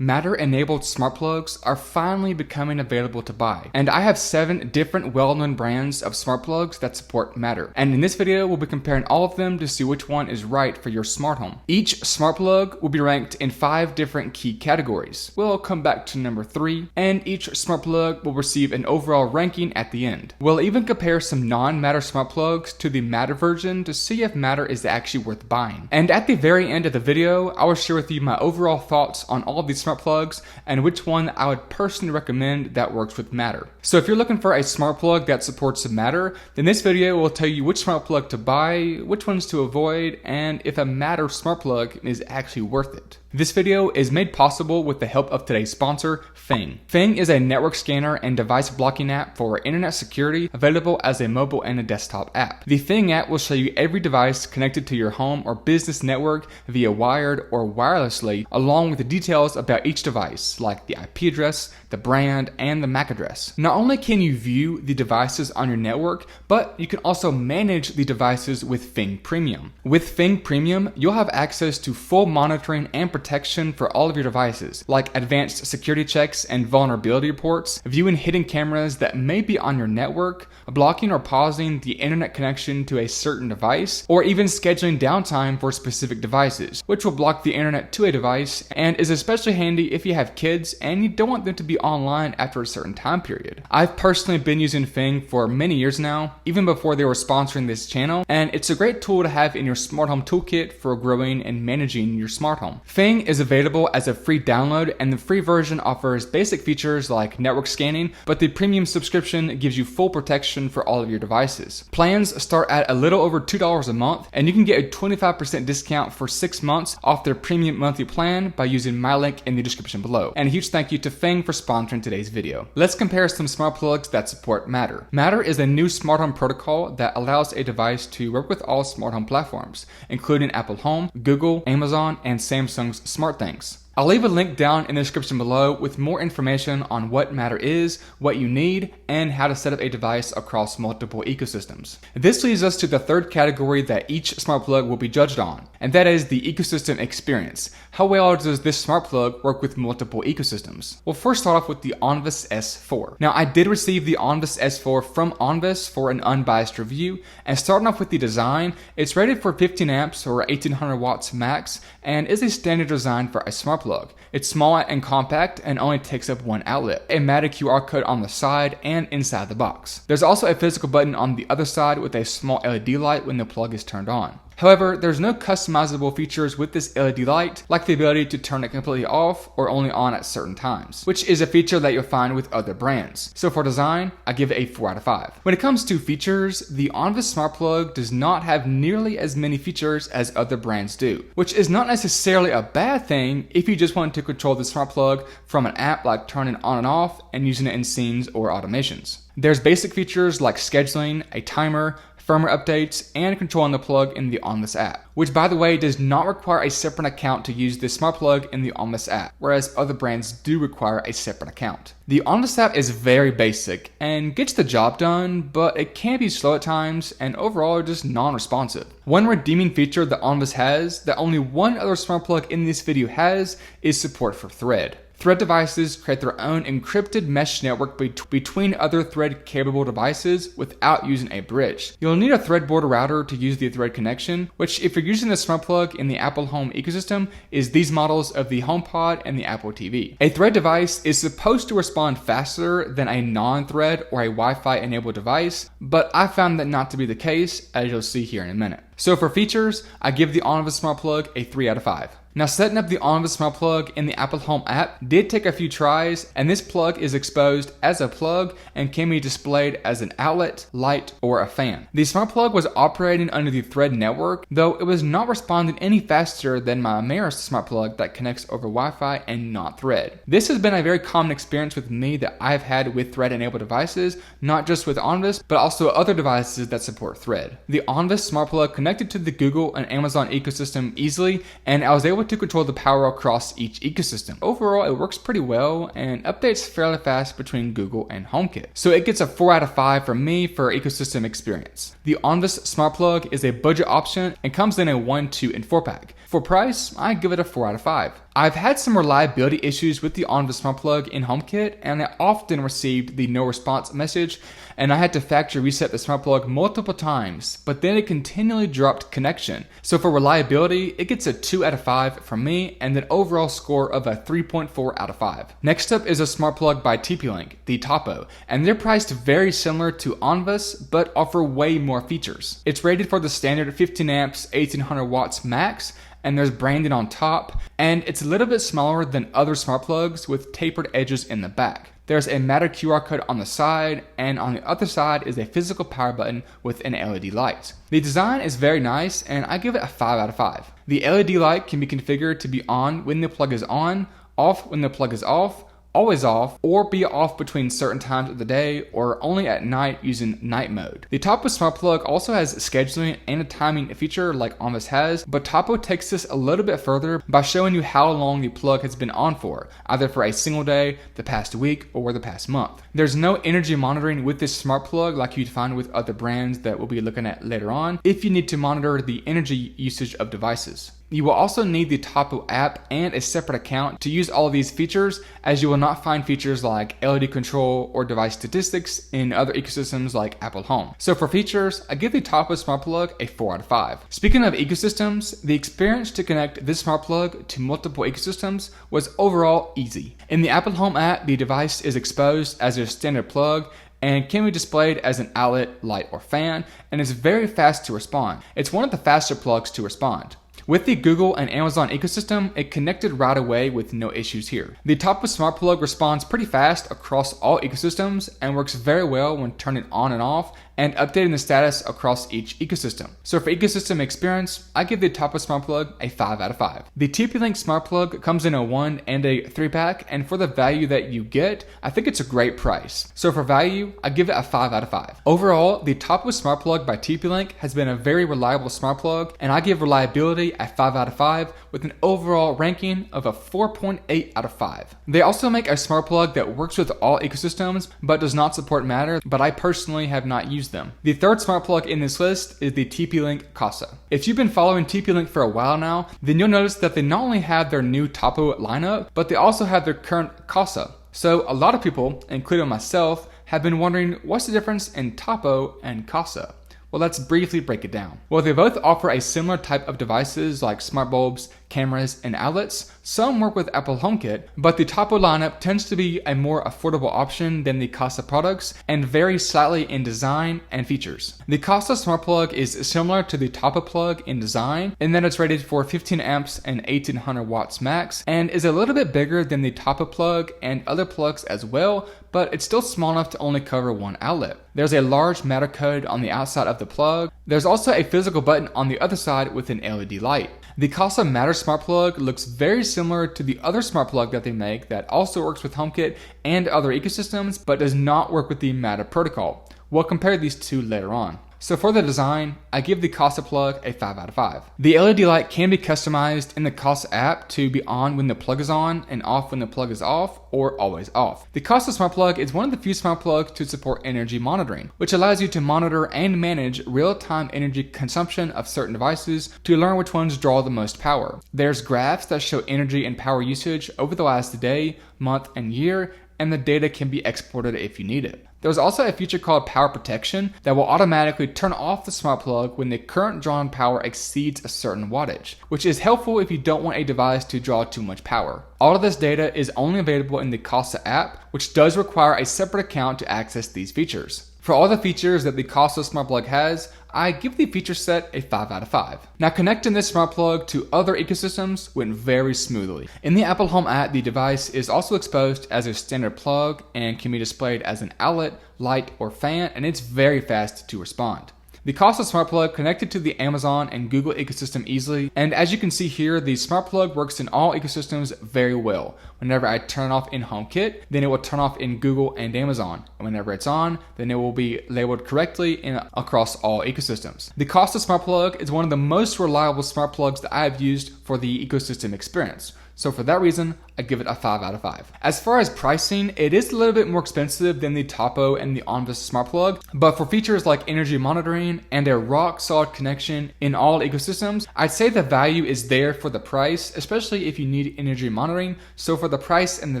Matter-enabled smart plugs are finally becoming available to buy, and I have 7 different well-known brands of smart plugs that support Matter. And in this video, we'll be comparing all of them to see which one is right for your smart home. Each smart plug will be ranked in 5 different key categories. We'll come back to number 3, and each smart plug will receive an overall ranking at the end. We'll even compare some non-Matter smart plugs to the Matter version to see if Matter is actually worth buying. And at the very end of the video, I will share with you my overall thoughts on all of these smart plugs and which one I would personally recommend that works with Matter. So if you're looking for a smart plug that supports Matter, then this video will tell you which smart plug to buy, which ones to avoid, and if a Matter smart plug is actually worth it. This video is made possible with the help of today's sponsor, Fing. Fing is a network scanner and device blocking app for internet security, available as a mobile and a desktop app. The Fing app will show you every device connected to your home or business network via wired or wirelessly, along with the details about each device, like the IP address, the brand, and the MAC address. Not only can you view the devices on your network, but you can also manage the devices with Fing Premium. With Fing Premium, you'll have access to full monitoring and protection for all of your devices, like advanced security checks and vulnerability reports, viewing hidden cameras that may be on your network, blocking or pausing the internet connection to a certain device, or even scheduling downtime for specific devices, which will block the internet to a device and is especially handy if you have kids and you don't want them to be online after a certain time period. I've personally been using Fing for many years now, even before they were sponsoring this channel, and it's a great tool to have in your smart home toolkit for growing and managing your smart home. Fing is available as a free download, and the free version offers basic features like network scanning, but the premium subscription gives you full protection for all of your devices. Plans start at a little over $2 a month, and you can get a 25% discount for 6 months off their premium monthly plan by using my link in the description below. And a huge thank you to Fing for sponsoring today's video. Let's compare some smart plugs that support Matter. Matter is a new smart home protocol that allows a device to work with all smart home platforms, including Apple Home, Google, Amazon, and Samsung's SmartThings. I'll leave a link down in the description below with more information on what Matter is, what you need, and how to set up a device across multiple ecosystems. This leads us to the third category that each smart plug will be judged on, and that is the ecosystem experience. How well does this smart plug work with multiple ecosystems? We'll first start off with the Onvis S4. Now, I did receive the Onvis S4 from Onvis for an unbiased review, and starting off with the design, it's rated for 15 amps or 1800 watts max, and is a standard design for a smart plug. It's small and compact and only takes up one outlet. A matted QR code on the side and inside the box. There's also a physical button on the other side with a small LED light when the plug is turned on. However, there's no customizable features with this LED light, like the ability to turn it completely off or only on at certain times, which is a feature that you'll find with other brands. So for design, I give it a 4 out of 5. When it comes to features, the Onvis Smart Plug does not have nearly as many features as other brands do, which is not necessarily a bad thing if you just want to control the smart plug from an app like turning it on and off and using it in scenes or automations. There's basic features like scheduling, a timer, firmware updates, and controlling the plug in the Onvis app, which by the way does not require a separate account to use this smart plug in the Onvis app, whereas other brands do require a separate account. The Onvis app is very basic and gets the job done, but it can be slow at times and overall just non-responsive. One redeeming feature that Onvis has that only one other smart plug in this video has is support for Thread. Thread devices create their own encrypted mesh network between other Thread-capable devices without using a bridge. You'll need a Thread board router to use the Thread connection, which if you're using the smart plug in the Apple Home ecosystem is these models of the HomePod and the Apple TV. A Thread device is supposed to respond faster than a non-Thread or a Wi-Fi enabled device, but I found that not to be the case, as you'll see here in a minute. So for features, I give the Onvis Smart Plug a 3 out of 5. Now, setting up the Onvis Smart Plug in the Apple Home app did take a few tries, and this plug is exposed as a plug and can be displayed as an outlet, light, or a fan. The smart plug was operating under the Thread network, though it was not responding any faster than my Meross smart plug that connects over Wi-Fi and not Thread. This has been a very common experience with me that I've had with Thread-enabled devices, not just with Onvis, but also other devices that support Thread. The Onvis smart plug connected to the Google and Amazon ecosystem easily, and I was able to control the power across each ecosystem. Overall, it works pretty well and updates fairly fast between Google and HomeKit. So it gets a 4 out of 5 from me for ecosystem experience. The Onvis Smart Plug is a budget option and comes in a 1, 2, and 4 pack. For price, I give it a 4 out of 5. I've had some reliability issues with the Onvis smart plug in HomeKit, and I often received the no response message, and I had to factory reset the smart plug multiple times, but then it continually dropped connection. So for reliability, it gets a 2 out of 5 from me, and an overall score of a 3.4 out of 5. Next up is a smart plug by TP-Link, the Tapo, and they're priced very similar to Onvis, but offer way more features. It's rated for the standard 15 amps, 1800 watts max, and there's branding on top, and it's a little bit smaller than other smart plugs with tapered edges in the back. There's a Matter QR code on the side, and on the other side is a physical power button with an LED light. The design is very nice, and I give it a 5 out of 5. The LED light can be configured to be on when the plug is on, off when the plug is off, always off, or be off between certain times of the day, or only at night using night mode. The Tapo smart plug also has scheduling and a timing feature like Onvis has, but Tapo takes this a little bit further by showing you how long the plug has been on for, either for a single day, the past week, or the past month. There's no energy monitoring with this smart plug like you'd find with other brands that we'll be looking at later on if you need to monitor the energy usage of devices. You will also need the Tapo app and a separate account to use all of these features, as you will not find features like LED control or device statistics in other ecosystems like Apple Home. So for features, I give the Tapo smart plug a 4 out of 5. Speaking of ecosystems, the experience to connect this smart plug to multiple ecosystems was overall easy. In the Apple Home app, the device is exposed as a standard plug and can be displayed as an outlet, light, or fan, and is very fast to respond. It's one of the faster plugs to respond. With the Google and Amazon ecosystem, it connected right away with no issues here. The Tapo smart plug responds pretty fast across all ecosystems and works very well when turning on and off and updating the status across each ecosystem. So for ecosystem experience, I give the Tapo smart plug a 5 out of 5. The TP-Link smart plug comes in a 1 and a 3 pack, and for the value that you get, I think it's a great price. So for value, I give it a 5 out of 5. Overall, the Tapo smart plug by TP-Link has been a very reliable smart plug, and I give reliability a 5 out of 5 with an overall ranking of a 4.8 out of 5. They also make a smart plug that works with all ecosystems but does not support Matter, but I personally have not used them. The third smart plug in this list is the TP-Link Kasa. If you've been following TP-Link for a while now, then you'll notice that they not only have their new Tapo lineup, but they also have their current Kasa. So a lot of people, including myself, have been wondering what's the difference in Tapo and Kasa. Well, let's briefly break it down. While they both offer a similar type of devices like smart bulbs, cameras, and outlets, some work with Apple HomeKit, but the Tapo lineup tends to be a more affordable option than the Kasa products and vary slightly in design and features. The Kasa smart plug is similar to the Tapo plug in design in that it's rated for 15 amps and 1800 watts max and is a little bit bigger than the Tapo plug and other plugs as well, but it's still small enough to only cover one outlet. There's a large Matter code on the outside of the plug. There's also a physical button on the other side with an LED light. The Kasa Matter smart plug looks very similar to the other smart plug that they make that also works with HomeKit and other ecosystems, but does not work with the Matter protocol. We'll compare these two later on. So for the design, I give the Kasa plug a 5 out of 5. The LED light can be customized in the Kasa app to be on when the plug is on and off when the plug is off, or always off. The Kasa smart plug is one of the few smart plugs to support energy monitoring, which allows you to monitor and manage real-time energy consumption of certain devices to learn which ones draw the most power. There's graphs that show energy and power usage over the last day, month, and year, and the data can be exported if you need it. There's also a feature called power protection that will automatically turn off the smart plug when the current drawn power exceeds a certain wattage, which is helpful if you don't want a device to draw too much power. All of this data is only available in the Kasa app, which does require a separate account to access these features. For all the features that the Kasa smart plug has, I give the feature set a 5 out of 5. Now connecting this smart plug to other ecosystems went very smoothly. In the Apple Home app, the device is also exposed as a standard plug and can be displayed as an outlet, light, or fan, and it's very fast to respond. The Kasa smart plug connected to the Amazon and Google ecosystem easily, and as you can see here, the smart plug works in all ecosystems very well. Whenever I turn it off in HomeKit, then it will turn off in Google and Amazon. And whenever it's on, then it will be labeled correctly across all ecosystems. The Kasa smart plug is one of the most reliable smart plugs that I have used for the ecosystem experience. So for that reason, I give it a 5 out of 5. As far as pricing, it is a little bit more expensive than the Tapo and the Onvis smart plug, but for features like energy monitoring and a rock solid connection in all ecosystems, I'd say the value is there for the price, especially if you need energy monitoring. So for the price and the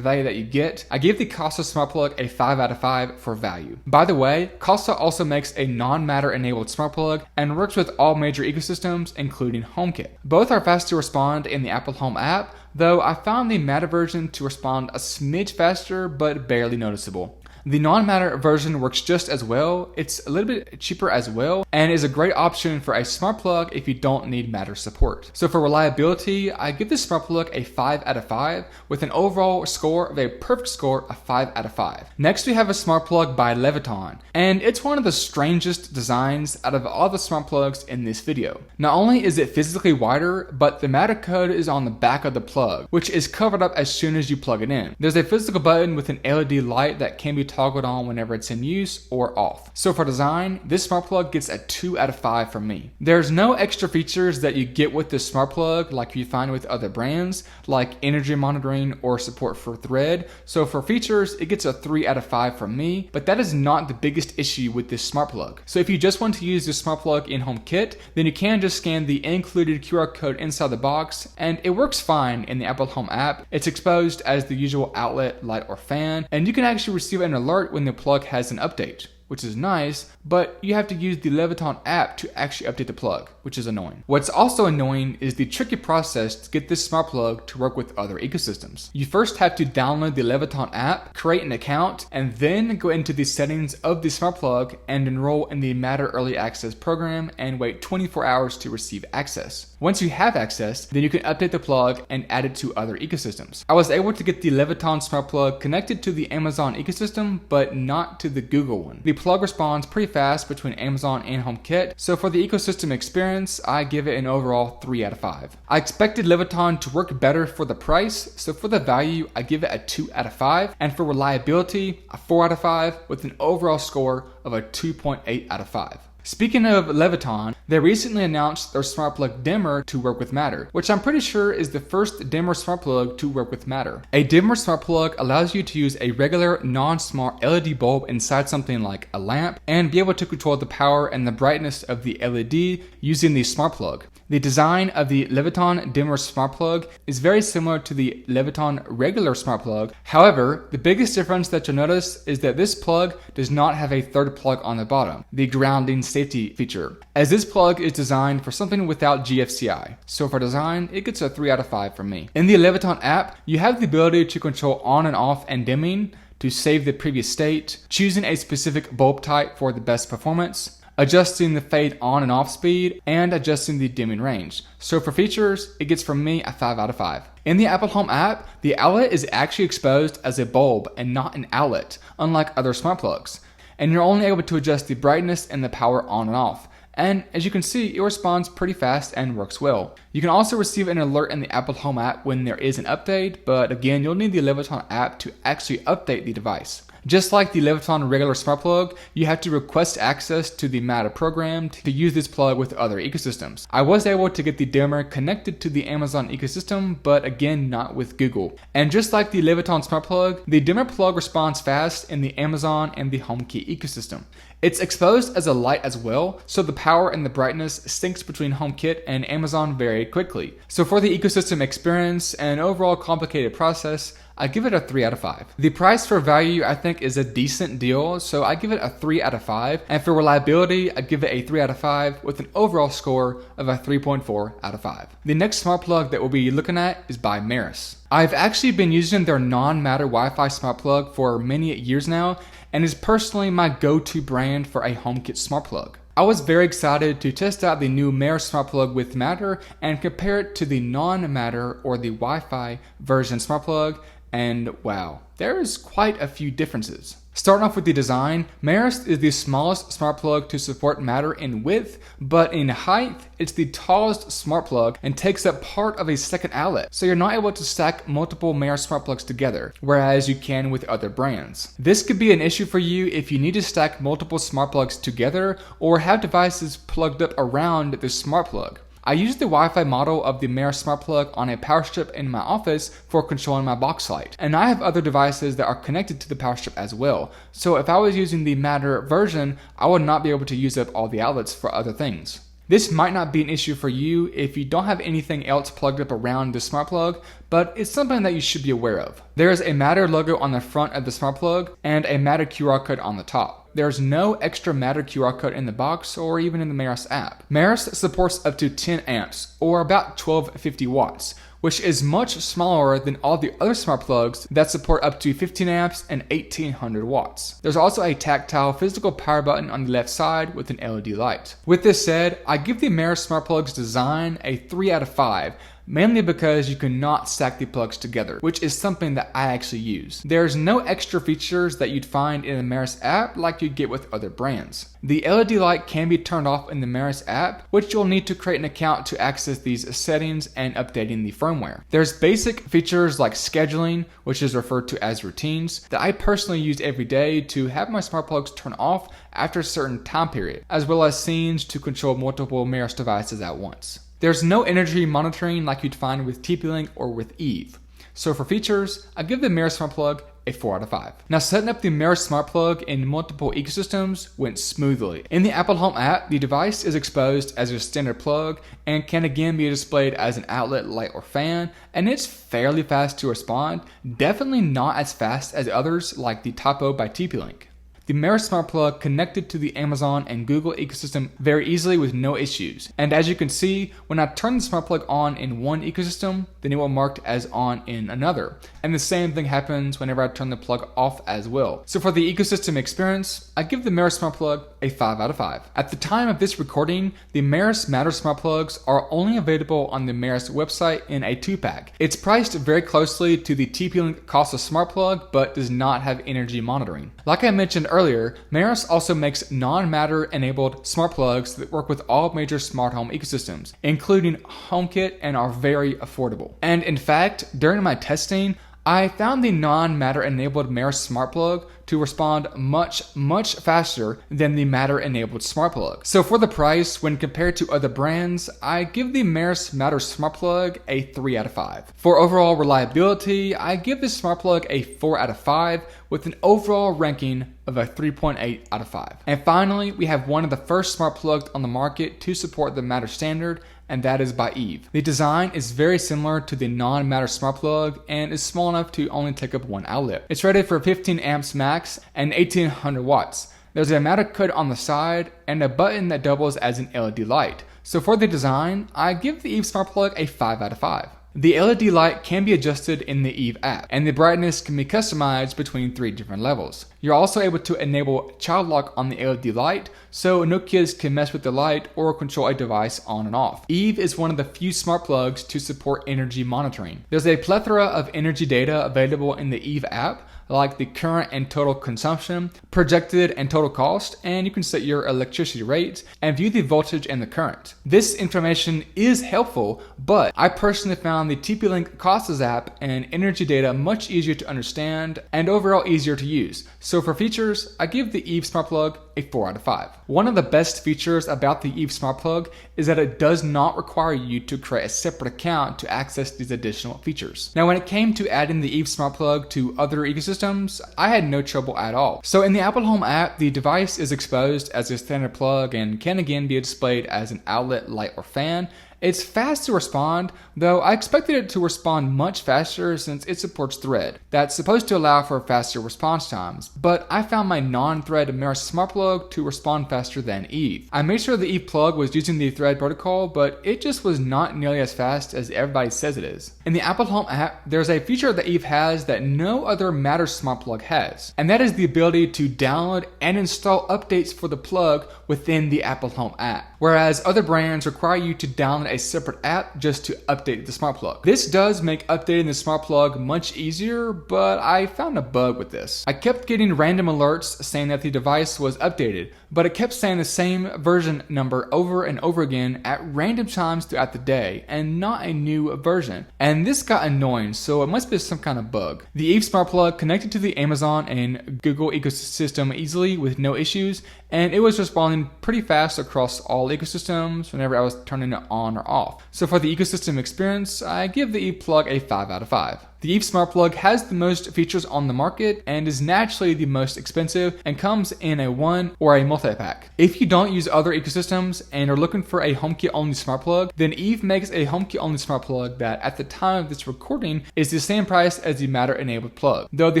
value that you get, I give the Kasa smart plug a 5 out of 5 for value. By the way, Kasa also makes a non-Matter enabled smart plug and works with all major ecosystems, including HomeKit. Both are fast to respond in the Apple Home app, though I found the Matter version to respond a smidge faster, but barely noticeable. The non-Matter version works just as well, it's a little bit cheaper as well, and is a great option for a smart plug if you don't need Matter support. So for reliability, I give this smart plug a 5 out of 5 with an overall score of a perfect score of 5 out of 5. Next we have a smart plug by Leviton, and it's one of the strangest designs out of all the smart plugs in this video. Not only is it physically wider, but the Matter code is on the back of the plug, which is covered up as soon as you plug it in. There's a physical button with an LED light that can be toggled on whenever it's in use or off. So for design, this smart plug gets a 2 out of 5 from me. There's no extra features that you get with this smart plug like you find with other brands, like energy monitoring or support for Thread. So for features, it gets a 3 out of 5 from me, but that is not the biggest issue with this smart plug. So if you just want to use this smart plug in HomeKit, then you can just scan the included QR code inside the box, and it works fine in the Apple Home app. It's exposed as the usual outlet, light, or fan, and you can actually receive an alert when the plug has an update, which is nice, but you have to use the Leviton app to actually update the plug, which is annoying. What's also annoying is the tricky process to get this smart plug to work with other ecosystems. You first have to download the Leviton app, create an account, and then go into the settings of the smart plug and enroll in the Matter Early Access program and wait 24 hours to receive access. Once you have access, then you can update the plug and add it to other ecosystems. I was able to get the Leviton smart plug connected to the Amazon ecosystem, but not to the Google one. The plug responds pretty fast between Amazon and HomeKit, so for the ecosystem experience, I give it an overall 3 out of 5. I expected Leviton to work better for the price, so for the value, I give it a 2 out of 5, and for reliability, a 4 out of 5, with an overall score of a 2.8 out of 5. Speaking of Leviton, they recently announced their smart plug Dimmer to work with Matter, which I'm pretty sure is the first dimmer smart plug to work with Matter. A dimmer smart plug allows you to use a regular non-smart LED bulb inside something like a lamp and be able to control the power and the brightness of the LED using the smart plug. The design of the Leviton Dimmer smart plug is very similar to the Leviton regular smart plug. However, the biggest difference that you'll notice is that this plug does not have a third plug on the bottom, the grounding safety feature, as this plug is designed for something without GFCI. So for design, it gets a 3 out of 5 from me. In the Leviton app, you have the ability to control on and off and dimming, to save the previous state, choosing a specific bulb type for the best performance, adjusting the fade on and off speed, and adjusting the dimming range. So for features, it gets from me a 5 out of 5. In the Apple Home app, the outlet is actually exposed as a bulb and not an outlet, unlike other smart plugs. And you're only able to adjust the brightness and the power on and off. And as you can see, it responds pretty fast and works well. You can also receive an alert in the Apple Home app when there is an update, but again, you'll need the Leviton app to actually update the device. Just like the Leviton regular smart plug, you have to request access to the Matter program to use this plug with other ecosystems. I was able to get the dimmer connected to the Amazon ecosystem, but again, not with Google. And just like the Leviton smart plug, the dimmer plug responds fast in the Amazon and the HomeKit ecosystem. It's exposed as a light as well, so the power and the brightness syncs between HomeKit and Amazon very quickly. So for the ecosystem experience and overall complicated process, I give it a 3 out of 5. The price for value I think is a decent deal, so I give it a 3 out of 5. And for reliability, I give it a 3 out of 5 with an overall score of a 3.4 out of 5. The next smart plug that we'll be looking at is by Meross. I've actually been using their non-Matter Wi-Fi smart plug for many years now, and is personally my go-to brand for a HomeKit smart plug. I was very excited to test out the new Meross smart plug with Matter and compare it to the non-Matter or the Wi-Fi version smart plug, and wow, there is quite a few differences. Starting off with the design, Meross is the smallest smart plug to support Matter in width, but in height, it's the tallest smart plug and takes up part of a second outlet, so you're not able to stack multiple Meross smart plugs together, whereas you can with other brands. This could be an issue for you if you need to stack multiple smart plugs together or have devices plugged up around the smart plug. I use the Wi-Fi model of the Meross smart plug on a power strip in my office for controlling my box light. And I have other devices that are connected to the power strip as well. So if I was using the Matter version, I would not be able to use up all the outlets for other things. This might not be an issue for you if you don't have anything else plugged up around the smart plug, but it's something that you should be aware of. There is a Matter logo on the front of the smart plug and a Matter QR code on the top. There's no extra Matter QR code in the box or even in the Meross app. Meross supports up to 10 amps or about 1250 watts, which is much smaller than all the other smart plugs that support up to 15 amps and 1800 watts. There's also a tactile physical power button on the left side with an LED light. With this said, I give the Meross smart plug's design a 3 out of 5, mainly because you cannot stack the plugs together, which is something that I actually use. There's no extra features that you'd find in the Meross app like you get with other brands. The LED light can be turned off in the Meross app, which you'll need to create an account to access these settings and updating the firmware. There's basic features like scheduling, which is referred to as routines, that I personally use every day to have my smart plugs turn off after a certain time period, as well as scenes to control multiple Meross devices at once. There's no energy monitoring like you'd find with TP-Link or with Eve. So for features, I give the Meross smart plug a 4 out of 5. Now setting up the Meross smart plug in multiple ecosystems went smoothly. In the Apple Home app, the device is exposed as a standard plug and can again be displayed as an outlet, light, or fan, and it's fairly fast to respond, definitely not as fast as others like the Tapo by TP-Link. The Meross smart plug connected to the Amazon and Google ecosystem very easily with no issues. And as you can see, when I turn the smart plug on in one ecosystem, then it will mark as on in another. And the same thing happens whenever I turn the plug off as well. So for the ecosystem experience, I give the Meross smart plug a 5 out of 5. At the time of this recording, the Meross Matter smart plugs are only available on the Meross website in a 2-pack. It's priced very closely to the TP-Link Kasa smart plug, but does not have energy monitoring. Like I mentioned earlier, Meross also makes non-Matter enabled smart plugs that work with all major smart home ecosystems, including HomeKit, and are very affordable. And in fact, during my testing, I found the non-Matter enabled Meross smart plug to respond much faster than the Matter enabled smart plug. So for the price, when compared to other brands, I give the Meross Matter smart plug a 3 out of 5. For overall reliability, I give this smart plug a 4 out of 5 with an overall ranking of a 3.8 out of 5. And finally, we have one of the first smart plugs on the market to support the Matter standard, and that is by Eve. The design is very similar to the non-Matter smart plug and is small enough to only take up one outlet. It's rated for 15 amps max and 1800 watts. There's a Matter code on the side and a button that doubles as an LED light. So for the design, I give the Eve smart plug a 5 out of 5. The LED light can be adjusted in the Eve app, and the brightness can be customized between 3 different levels. You're also able to enable child lock on the LED light, so no kids can mess with the light or control a device on and off. Eve is one of the few smart plugs to support energy monitoring. There's a plethora of energy data available in the Eve app, like the current and total consumption, projected and total cost, and you can set your electricity rates and view the voltage and the current. This information is helpful, but I personally found the TP-Link Kasa's app and energy data much easier to understand and overall easier to use. So for features, I give the Eve smart plug a 4 out of 5. One of the best features about the Eve smart plug is that it does not require you to create a separate account to access these additional features. Now when it came to adding the Eve smart plug to other ecosystems, I had no trouble at all. So in the Apple Home app, the device is exposed as a standard plug and can again be displayed as an outlet, light, or fan. It's fast to respond, though I expected it to respond much faster since it supports Thread. That's supposed to allow for faster response times, but I found my non-Thread Meross smart plug to respond faster than Eve. I made sure the Eve plug was using the Thread protocol, but it just was not nearly as fast as everybody says it is. In the Apple Home app, there's a feature that Eve has that no other Matter smart plug has, and that is the ability to download and install updates for the plug within the Apple Home app, whereas other brands require you to download a separate app just to update the smart plug. This does make updating the smart plug much easier, but I found a bug with this. I kept getting random alerts saying that the device was updated, but it kept saying the same version number over and over again at random times throughout the day and not a new version. And this got annoying, so it must be some kind of bug. The Eve smart plug connected to the Amazon and Google ecosystem easily with no issues, and it was responding pretty fast across all all ecosystems whenever I was turning it on or off. So for the ecosystem experience, I give the Eve plug a 5 out of 5. The Eve Smart Plug has the most features on the market and is naturally the most expensive and comes in a one or a multi-pack. If you don't use other ecosystems and are looking for a HomeKit only smart plug, then Eve makes a HomeKit only smart plug that at the time of this recording is the same price as the Matter enabled plug, though the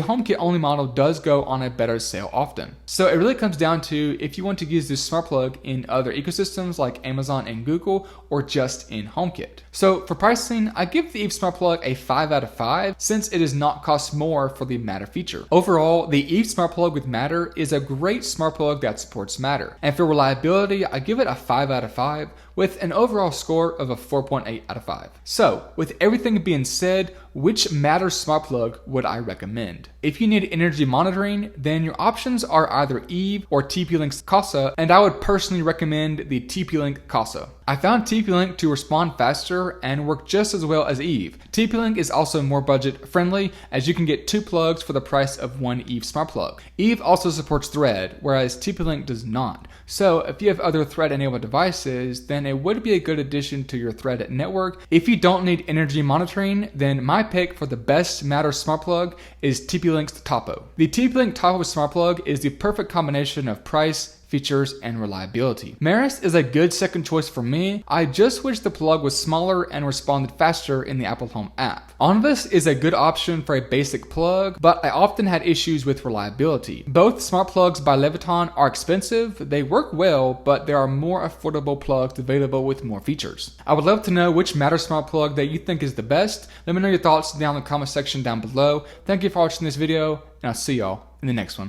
HomeKit only model does go on a better sale often. So it really comes down to if you want to use this smart plug in other ecosystems like Amazon and Google or just in HomeKit. So for pricing, I give the Eve Smart Plug a 5 out of 5 since it does not cost more for the Matter feature. Overall, the Eve Smart Plug with Matter is a great smart plug that supports Matter. And for reliability, I give it a 5 out of 5 with an overall score of a 4.8 out of 5. So, with everything being said, which Matter smart plug would I recommend? If you need energy monitoring, then your options are either Eve or TP-Link's Kasa, and I would personally recommend the TP-Link Kasa. I found TP-Link to respond faster and work just as well as Eve. TP-Link is also more budget friendly as you can get 2 plugs for the price of 1 Eve smart plug. Eve also supports Thread, whereas TP-Link does not. So if you have other Thread enabled devices, then it would be a good addition to your Thread network. If you don't need energy monitoring, then my pick for the best Matter smart plug is TP-Link's Tapo. The TP-Link Tapo smart plug is the perfect combination of price, features, and reliability. Meross is a good second choice for me. I just wish the plug was smaller and responded faster in the Apple Home app. Onvis is a good option for a basic plug, but I often had issues with reliability. Both smart plugs by Leviton are expensive, they work well, but there are more affordable plugs available with more features. I would love to know which Matter smart plug that you think is the best. Let me know your thoughts down in the comment section down below. Thank you for watching this video, and I'll see y'all in the next one.